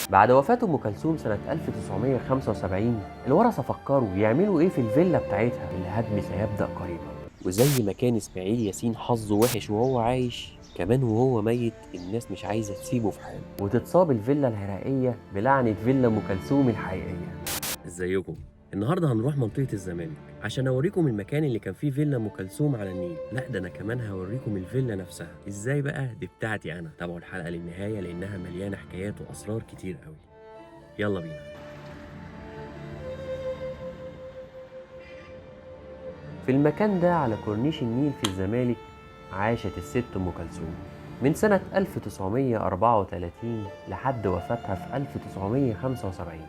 بعد وفاة أم كلثوم سنة 1975 الورثة فكروا يعملوا إيه في الفيلا بتاعتها اللي الهدم سيبدأ قريبا. وزي ما كان إسماعيل ياسين حظه وحش وهو عايش، كمان وهو ميت الناس مش عايزة تسيبه في حاله، وتتصاب الفيلا العراقية بلعنة فيلا أم كلثوم الحقيقية. ازيكم؟ النهارده هنروح منطقة الزمالك عشان اوريكم المكان اللي كان فيه فيلا ام كلثوم على النيل. لا ده انا كمان هوريكم الفيلا نفسها. ازاي بقى؟ دي بتاعتي انا. تابعوا الحلقة للنهاية لانها مليانة حكايات واسرار كتير قوي. يلا بينا. في المكان ده على كورنيش النيل في الزمالك عاشت الست ام كلثوم من سنة 1934 لحد وفاتها في 1975.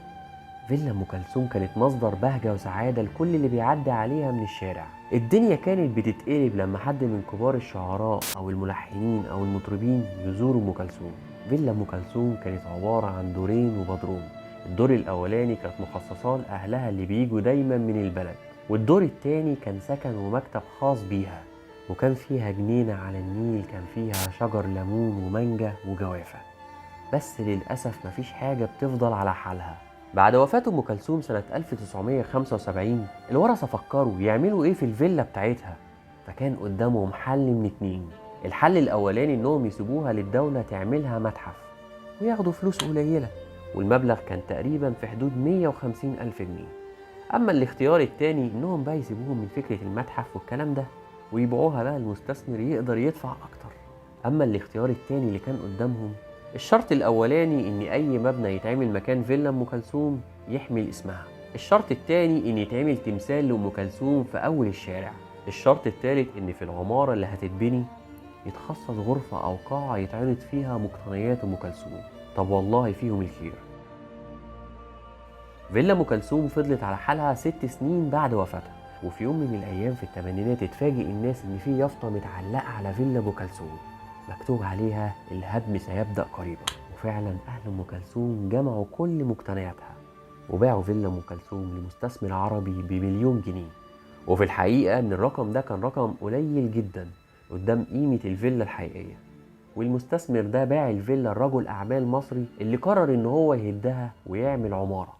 فيلا ام كلثوم كانت مصدر بهجة وسعادة لكل اللي بيعدي عليها من الشارع. الدنيا كانت بتتقلب لما حد من كبار الشعراء او الملحنين او المطربين يزوروا ام كلثوم. فيلا ام كلثوم كانت عبارة عن دورين وبدروم. الدور الاولاني كانت مخصصة لاهلها اللي بيجوا دايما من البلد، والدور التاني كان سكن ومكتب خاص بيها، وكان فيها جنينة على النيل كان فيها شجر ليمون ومانجا وجوافة. بس للأسف مفيش حاجة بتفضل على حالها. بعد وفاة أم كلثوم سنة 1975 الورثة فكروا يعملوا إيه في الفيلا بتاعتها، فكان قدامهم حل من اتنين. الحل الأولاني إنهم يسيبوها للدولة تعملها متحف وياخدوا فلوس قليلة، والمبلغ كان تقريبا في حدود 150 ألف جنيه. أما الاختيار التاني إنهم بقى يسيبوهم من فكرة المتحف والكلام ده ويبيعوها بقى المستثمر يقدر يدفع أكتر. أما الاختيار التاني اللي كان قدامهم، الشرط الأولاني إن أي مبنى يتعمل مكان فيلا أم كلثوم يحمل اسمها. الشرط التاني إن يتعمل تمثال لأم كلثوم في أول الشارع. الشرط التالت إن في العمارة اللي هتتبني يتخصص غرفة أو قاعة يتعرض فيها مقتنيات أم كلثوم. طب والله فيهم الخير. فيلا أم كلثوم فضلت على حالها 6 سنين بعد وفاتها، وفي يوم من الأيام في الثمانينات اتفاجئ الناس إن في يافطة متعلقة على فيلا أم كلثوم مكتوب عليها الهدم سيبدأ قريبا. وفعلا أهل أم كلثوم جمعوا كل مقتنياتها وباعوا فيلا أم كلثوم لمستثمر عربي بمليون جنيه. وفي الحقيقة إن الرقم ده كان رقم قليل جدا قدام قيمة الفيلا الحقيقية. والمستثمر ده باع الفيلا لرجل أعمال مصري اللي قرر إن هو يهدها ويعمل عمارة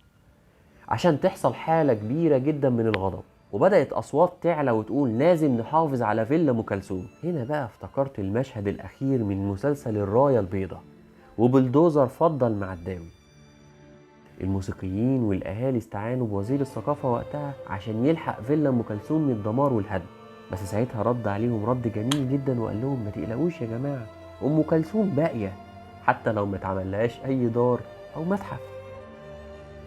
عشان تحصل حالة كبيرة جدا من الغضب، وبدأت أصوات تعلى وتقول لازم نحافظ على فيلا أم كلثوم. هنا بقى افتكرت المشهد الأخير من مسلسل الراية البيضاء وبلدوزر فضل معداوي. الموسيقيين والأهالي استعانوا بوزير الثقافة وقتها عشان يلحق فيلا أم كلثوم من الدمار والهدم، بس ساعتها رد عليهم رد جميل جدا وقال لهم ما تقلقوش يا جماعة، أم كلثوم باقية حتى لو ما اتعملهاش أي دار أو متحف.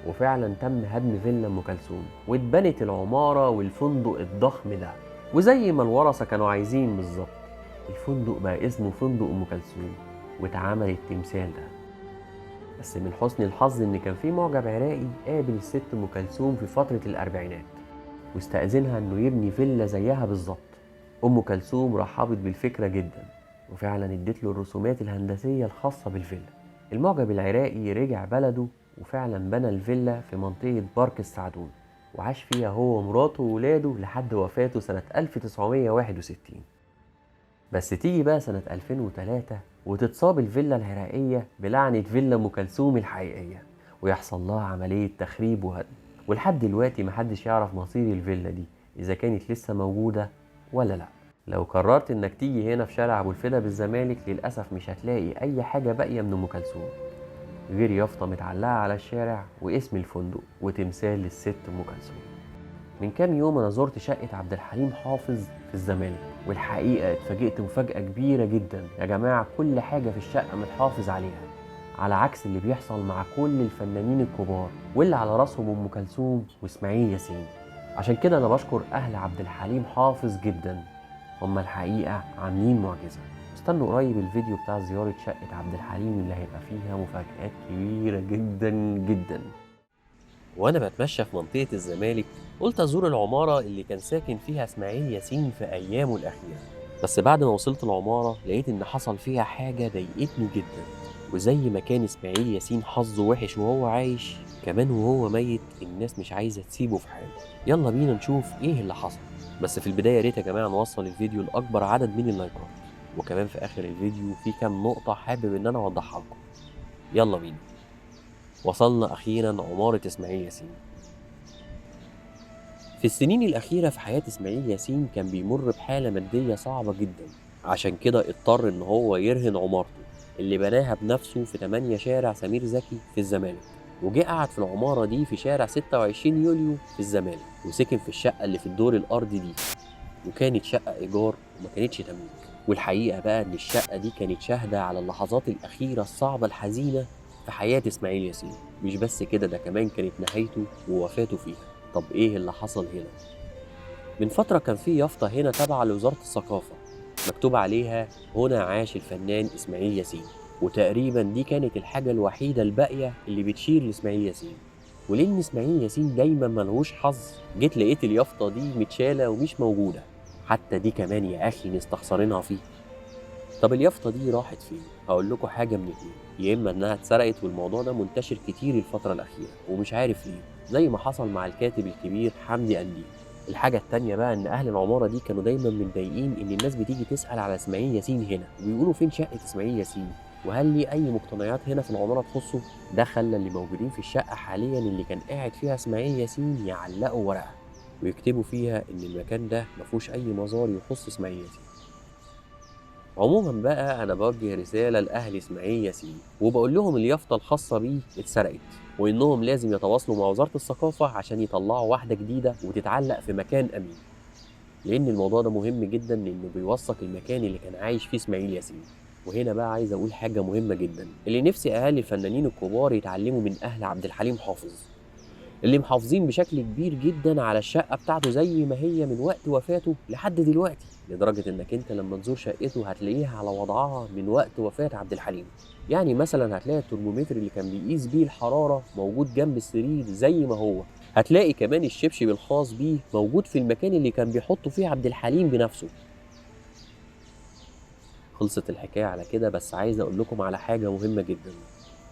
وفعلا تم هدم فيلا ام كلثوم واتبنت العماره والفندق الضخم ده، وزي ما الورثه كانوا عايزين بالظبط الفندق بقى اسمه فندق ام كلثوم واتعمل التمثال ده. بس من حسن الحظ ان كان في معجب عراقي قابل الست ام كلثوم في فتره الاربعينات واستأذنها انه يبني فيلا زيها بالظبط. ام كلثوم رحبت بالفكره جدا وفعلا ادت له الرسومات الهندسيه الخاصه بالفيلا. المعجب العراقي رجع بلده وفعلا بنى الفيلا في منطقة بارك السعدون وعاش فيها هو ومراته وولاده لحد وفاته سنة 1961. بس تيجي بقى سنة 2003 وتتصاب الفيلا العراقية بلعنة فيلا أم كلثوم الحقيقية ويحصل لها عملية تخريب وهدم، ولحد دلوقتي محدش يعرف مصير الفيلا دي إذا كانت لسه موجودة ولا لأ. لو قررت إنك تيجي هنا في شارع أبو الفدا بالزمالك للأسف مش هتلاقي أي حاجة باقية من أم كلثوم غير يافطة متعلقة على الشارع واسم الفندق وتمثال للست أم كلثوم. من كام يوم أنا زرت شقة عبد الحليم حافظ في الزمالك، والحقيقة اتفاجئت مفاجأة كبيرة جدا. يا جماعة كل حاجة في الشقة متحافظ عليها على عكس اللي بيحصل مع كل الفنانين الكبار واللي على راسهم أم كلثوم وإسماعيل ياسين. عشان كده أنا بشكر أهل عبد الحليم حافظ جدا، هما الحقيقة عاملين معجزة. استنوا قريب الفيديو بتاع زيارة شقة عبد الحليم اللي هيبقى فيها مفاجآت كبيرة جدا جدا. وانا بتمشى في منطقة الزمالك قلت ازور العمارة اللي كان ساكن فيها اسماعيل ياسين في ايامه الاخيرة، بس بعد ما وصلت العمارة لقيت ان حصل فيها حاجة ضايقتني جدا. وزي ما كان اسماعيل ياسين حظه وحش وهو عايش، كمان وهو ميت الناس مش عايزة تسيبه في حاله. يلا بينا نشوف ايه اللي حصل. بس في البداية يا ريت يا جماعة نوصل الفيديو لأكبر عدد من اللايكات، وكمان في آخر الفيديو في كام نقطة حابب إن أنا أوضحها لكم. يلا بينا. وصلنا أخيرا عمارة إسماعيل ياسين. في السنين الأخيرة في حياة إسماعيل ياسين كان بيمر بحالة مادية صعبة جدا، عشان كده اضطر إن هو يرهن عمارته اللي بناها بنفسه في 8 شارع سمير زكي في الزمالك، وجه قعد في العمارة دي في شارع 26 يوليو في الزمالك، وسكن في الشقة اللي في الدور الأرضي دي، وكانت شقة إيجار وما كانتش تمليك. والحقيقة بقى إن الشقة دي كانت شاهدة على اللحظات الأخيرة الصعبة الحزينة في حياة إسماعيل ياسين. مش بس كده، ده كمان كانت نهايته ووفاته فيها. طب إيه اللي حصل هنا؟ من فترة كان في يافطة هنا تابعة لوزارة الثقافة مكتوب عليها هنا عاش الفنان إسماعيل ياسين، وتقريبا دي كانت الحاجة الوحيدة الباقية اللي بتشير لإسماعيل ياسين. ولأن إسماعيل ياسين دايما ملهوش حظ، جيت لقيت اليافطة دي متشالة ومش موجودة. حتى دي كمان يا أخي مستخسرينها فيه. طب اليافطة دي راحت فين؟ هقول لكم حاجة من اتنين، يا إما إنها اتسرقت والموضوع ده منتشر كتير الفترة الأخيرة ومش عارف ليه، زي ما حصل مع الكاتب الكبير حمدي قنديل. الحاجة التانية بقى إن أهل العمارة دي كانوا دايما متضايقين إن الناس بتيجي تسأل على إسماعيل ياسين هنا، وبيقولوا فين شقة إسماعيل ياسين؟ وهل ليه أي مقتنيات هنا في العمارة تخصه؟ ده خلى اللي موجودين في الشقة حاليا اللي كان قاعد فيها إسماعيل ياسين يعلقوا ورقة ويكتبوا فيها إن المكان ده مفهوش أي مزار يخص إسماعيل ياسين. عموما بقى انا بوجه رساله لاهل اسماعيل ياسين وبقول لهم اليافطه الخاصه بيه اتسرقت، وانهم لازم يتواصلوا مع وزاره الثقافه عشان يطلعوا واحده جديده وتتعلق في مكان امين، لان الموضوع ده مهم جدا لانه بيوثق المكان اللي كان عايش فيه اسماعيل ياسين. وهنا بقى عايز اقول حاجه مهمه جدا، اللي نفسي اهالي الفنانين الكبار يتعلموا من اهل عبد الحليم حافظ، اللي محافظين بشكل كبير جدا على الشقة بتاعته زي ما هي من وقت وفاته لحد دلوقتي، لدرجة انك انت لما تزور شقته هتلاقيها على وضعها من وقت وفاة عبد الحليم. يعني مثلا هتلاقي الترمومتر اللي كان بيقيس بيه الحرارة موجود جنب السرير زي ما هو، هتلاقي كمان الشبشب الخاص بيه موجود في المكان اللي كان بيحطه فيه عبد الحليم بنفسه. خلصت الحكاية على كده، بس عايز اقول لكم على حاجة مهمة جدا.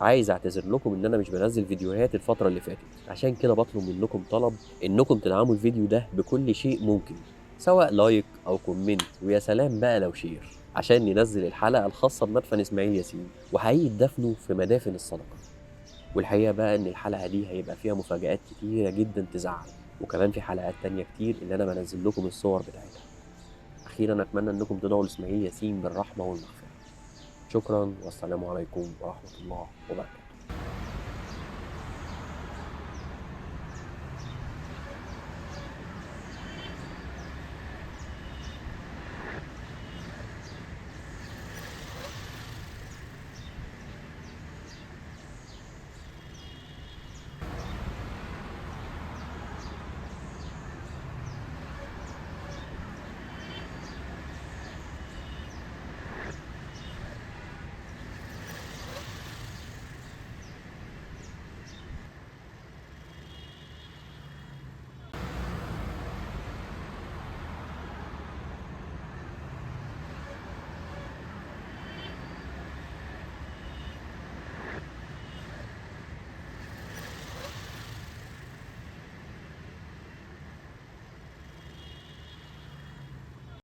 عايز اعتذر لكم ان انا مش بنزل فيديوهات الفترة اللي فاتت، عشان كده بطلب منكم طلب انكم تدعموا الفيديو ده بكل شيء ممكن، سواء لايك او كومنت، ويا سلام بقى لو شير، عشان ننزل الحلقة الخاصة بمدفن اسماعيل ياسين وحقيقة دفنه في مدافن الصدقة. والحقيقة بقى ان الحلقة دي هيبقى فيها مفاجآت كتيرة جدا تزعل، وكمان في حلقات تانية كتير اللي انا بنزل لكم الصور بتاعتها. اخيرا اتمنى انكم تدعوا لاسماعيل ياسين بالرحمة والمغفرة. شكرا والسلام عليكم ورحمة الله وبركاته.